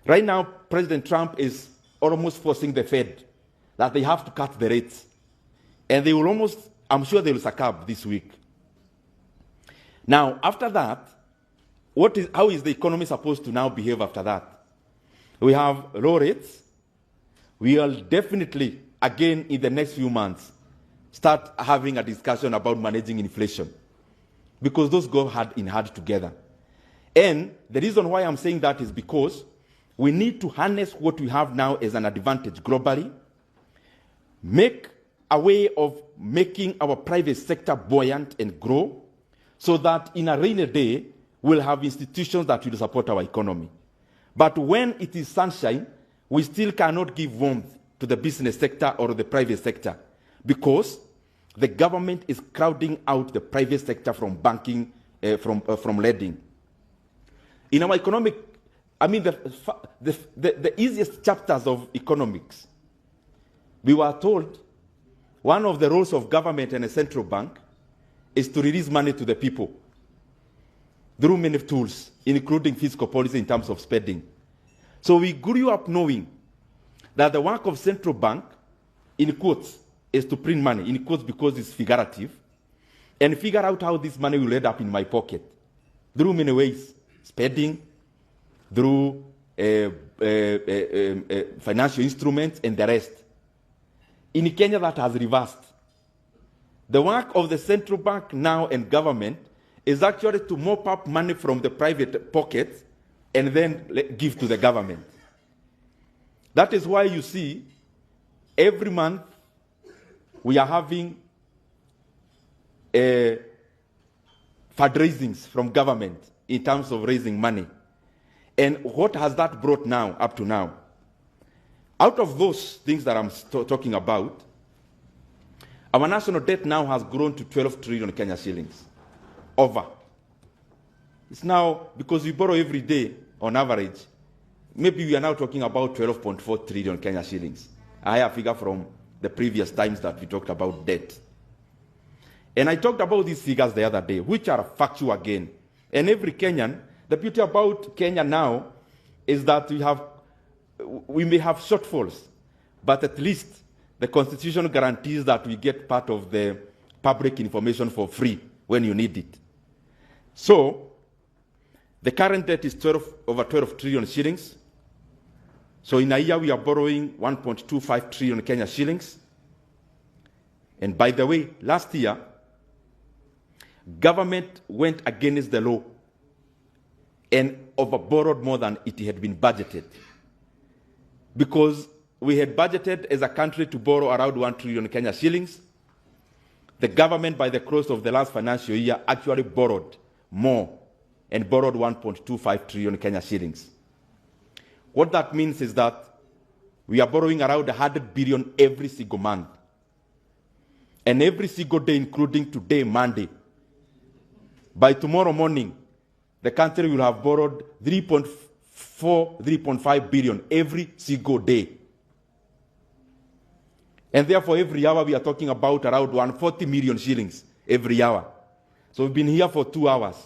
Right now, President Trump is almost forcing the Fed that they have to cut the rates. And they will almost, I'm sure they will succumb this week. Now, after that, how is the economy supposed to now behave after that? We have low rates. We will definitely, again, in the next few months, start having a discussion about managing inflation, because those go hand in hand together. And the reason why I'm saying that is because we need to harness what we have now as an advantage globally, make a way of making our private sector buoyant and grow, so that in a rainy day, we'll have institutions that will support our economy. But when it is sunshine, we still cannot give warmth to the business sector or the private sector, because the government is crowding out the private sector from banking, from lending. In our economic, I mean, the easiest chapters of economics, we were told one of the roles of government and a central bank is to release money to the people through many tools, including fiscal policy in terms of spending. So we grew up knowing that the work of central bank, in quotes, is to print money, in quotes because it's figurative, and figure out how this money will end up in my pocket through many ways: spending, through financial instruments, and the rest. In Kenya, that has reversed. The work of the central bank now and government is actually to mop up money from the private pockets and then give to the government. That is why you see every month we are having fundraisings from government in terms of raising money. And what has that brought now, up to now? Out of those things that I'm talking about, our national debt now has grown to 12 trillion Kenya shillings. Over. It's now, because we borrow every day on average, maybe we are now talking about 12.4 trillion Kenya shillings. A higher figure from the previous times that we talked about debt. And I talked about these figures the other day, which are factual again. And every Kenyan, the beauty about Kenya now is that we may have shortfalls, but at least the Constitution guarantees that we get part of the public information for free when you need it. So the current debt is over 12 trillion shillings. So in a year, we are borrowing 1.25 trillion Kenya shillings. And by the way, last year, government went against the law and overborrowed more than it had been budgeted. Because we had budgeted as a country to borrow around 1 trillion Kenya shillings. The government, by the close of the last financial year, actually borrowed more and borrowed 1.25 trillion Kenya shillings. What that means is that we are borrowing around 100 billion every single month. And every single day, including today, Monday. By tomorrow morning, the country will have borrowed 3.5 billion every single day. And therefore, every hour we are talking about around 140 million shillings every hour. So we've been here for 2 hours.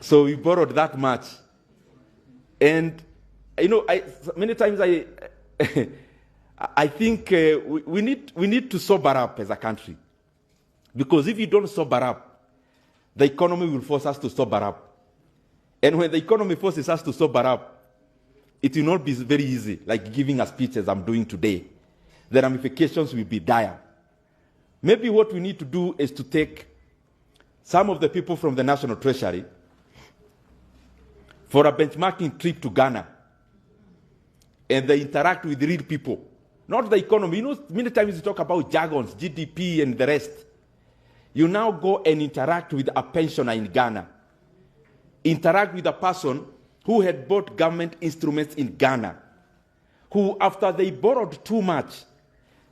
So we borrowed that much. And, you know, many times I think we need to sober up as a country. Because if you don't sober up, the economy will force us to sober up. And when the economy forces us to sober up, it will not be very easy, like giving a speech as I'm doing today. The ramifications will be dire. Maybe what we need to do is to take some of the people from the National Treasury for a benchmarking trip to Ghana, and they interact with real people, not the economy. You know, many times you talk about jargons, GDP and the rest. You now go and interact with a pensioner in Ghana. Interact with a person who had bought government instruments in Ghana, who, after they borrowed too much,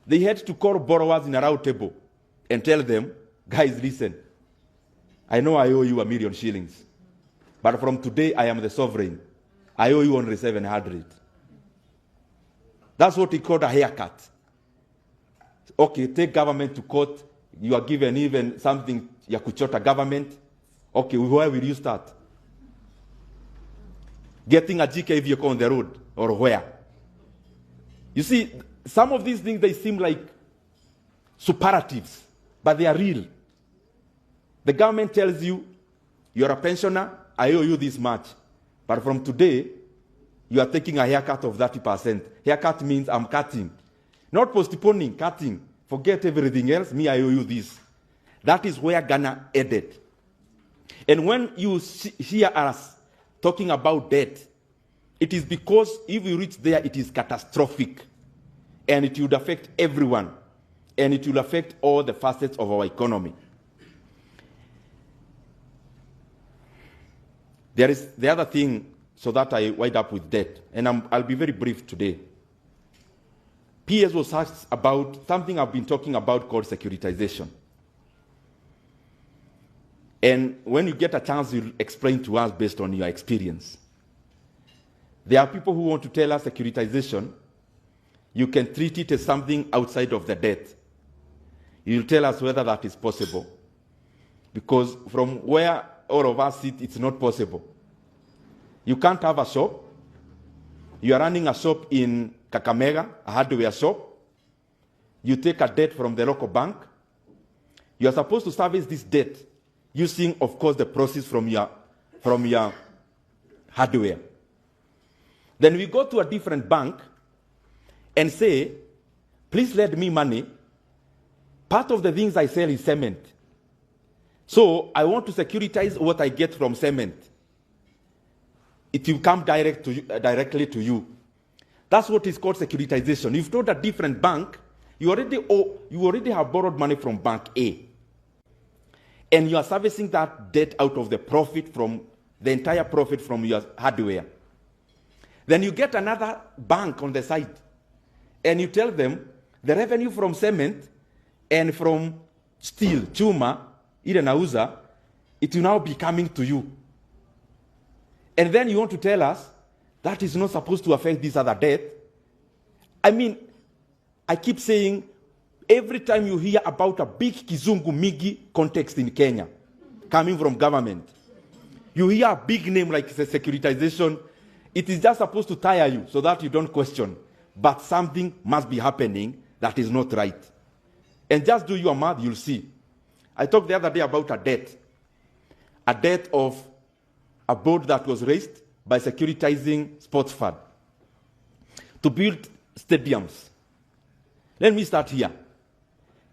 they had to call borrowers in a round table and tell them, guys, listen, I know I owe you 1 million shillings, but from today I am the sovereign. I owe you only 700. That's what he called a haircut. Okay, take government to court. You are given even something, ya kuchota government. Okay, where will you start? getting a GK vehicle on the road, or where. You see, some of these things, they seem like superlatives, but they are real. The government tells you, you're a pensioner, I owe you this much. But from today, you are taking a haircut of 30%. Haircut means I'm cutting. Not postponing, cutting. Forget everything else, me, I owe you this. That is where Ghana ended. And when you hear us talking about debt, it is because if we reach there, it is catastrophic. And it would affect everyone. And it will affect all the facets of our economy. There is the other thing, so that I wind up with debt. And I'll be very brief today. PS was asked about something I've been talking about called securitization. And when you get a chance, you'll explain to us based on your experience. There are people who want to tell us securitization, you can treat it as something outside of the debt. You'll tell us whether that is possible. Because from where all of us sit, it's not possible. You can't have a shop. You are running a shop in Kakamega, a hardware shop. You take a debt from the local bank. You are supposed to service this debt using, of course, the proceeds from your hardware. Then we go to a different bank and say, please lend me money. Part of the things I sell is cement. So I want to securitize what I get from cement. It will come directly to you. That's what is called securitization. If not a different bank, you already have borrowed money from bank A. And you are servicing that debt out of the profit from the entire profit from your hardware. Then you get another bank on the side. And you tell them the revenue from cement and from steel, chuma, ile nauza, it will now be coming to you. And then you want to tell us that is not supposed to affect this other debt. I mean, I keep saying, every time you hear about a big Kizungu Migi context in Kenya, coming from government, you hear a big name like the securitization, it is just supposed to tire you so that you don't question. But something must be happening that is not right. And just do your math, you'll see. I talked the other day about a debt of a board that was raised by securitizing sports fund to build stadiums. Let me start here.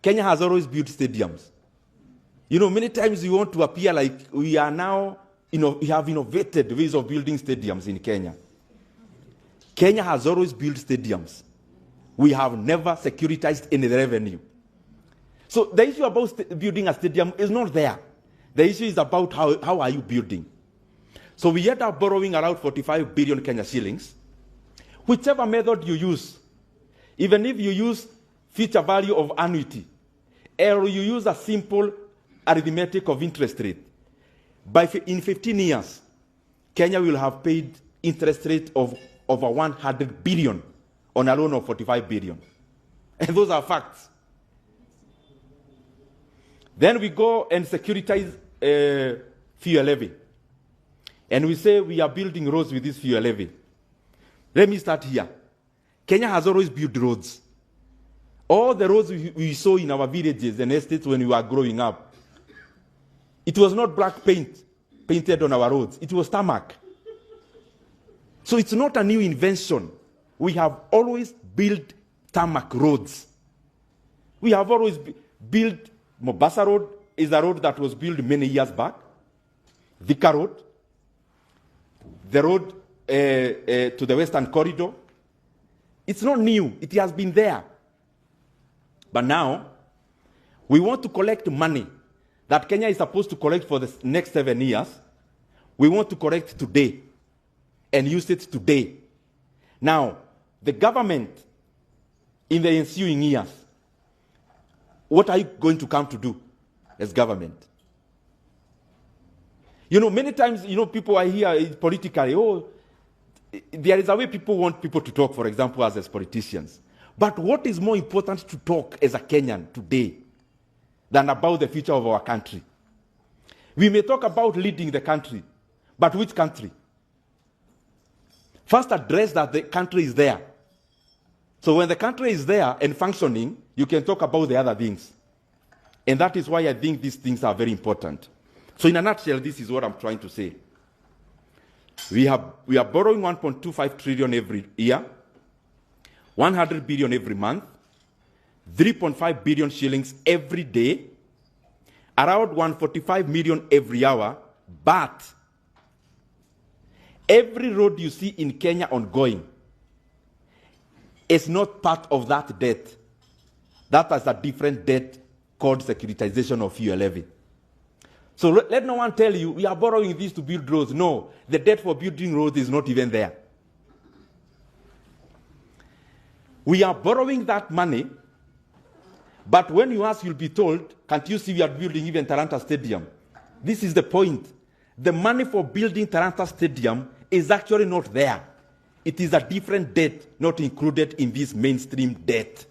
Kenya has always built stadiums. You know, many times we want to appear like we are now, we have innovated ways of building stadiums in Kenya. Kenya has always built stadiums. We have never securitized any revenue. So the issue about building a stadium is not there. The issue is about how are you building. So we end up borrowing around 45 billion Kenya shillings. Whichever method you use, even if you use future value of annuity, or you use a simple arithmetic of interest rate, in 15 years, Kenya will have paid interest rate of over 100 billion on a loan of 45 billion. And those are facts. Then we go and securitize fuel levy. And we say we are building roads with this fuel levy. Let me start here. Kenya has always built roads. All the roads we saw in our villages and estates when we were growing up, it was not black paint painted on our roads. It was tarmac. So it's not a new invention. We have always built tarmac roads. We have always built Mombasa Road is a road that was built many years back. Thika Road. The road to the Western Corridor. It's not new. It has been there. But now, we want to collect money that Kenya is supposed to collect for the next 7 years. We want to collect today and use it today. Now, the government, in the ensuing years, what are you going to come to do as government? You know, many times, people are here politically, there is a way people want people to talk, for example, as politicians. But what is more important to talk as a Kenyan today than about the future of our country? We may talk about leading the country, but which country? First address that the country is there. So when the country is there and functioning, you can talk about the other things. And that is why I think these things are very important. So in a nutshell, this is what I'm trying to say. We are borrowing 1.25 trillion every year, 100 billion every month, 3.5 billion shillings every day, around 145 million every hour, but every road you see in Kenya ongoing is not part of that debt. That is a different debt called securitization of fuel levy. So let no one tell you, we are borrowing this to build roads. No, the debt for building roads is not even there. We are borrowing that money, but when you ask, you'll be told, can't you see we are building even Taranta Stadium? This is the point. The money for building Taranta Stadium is actually not there. It is a different debt, not included in this mainstream debt.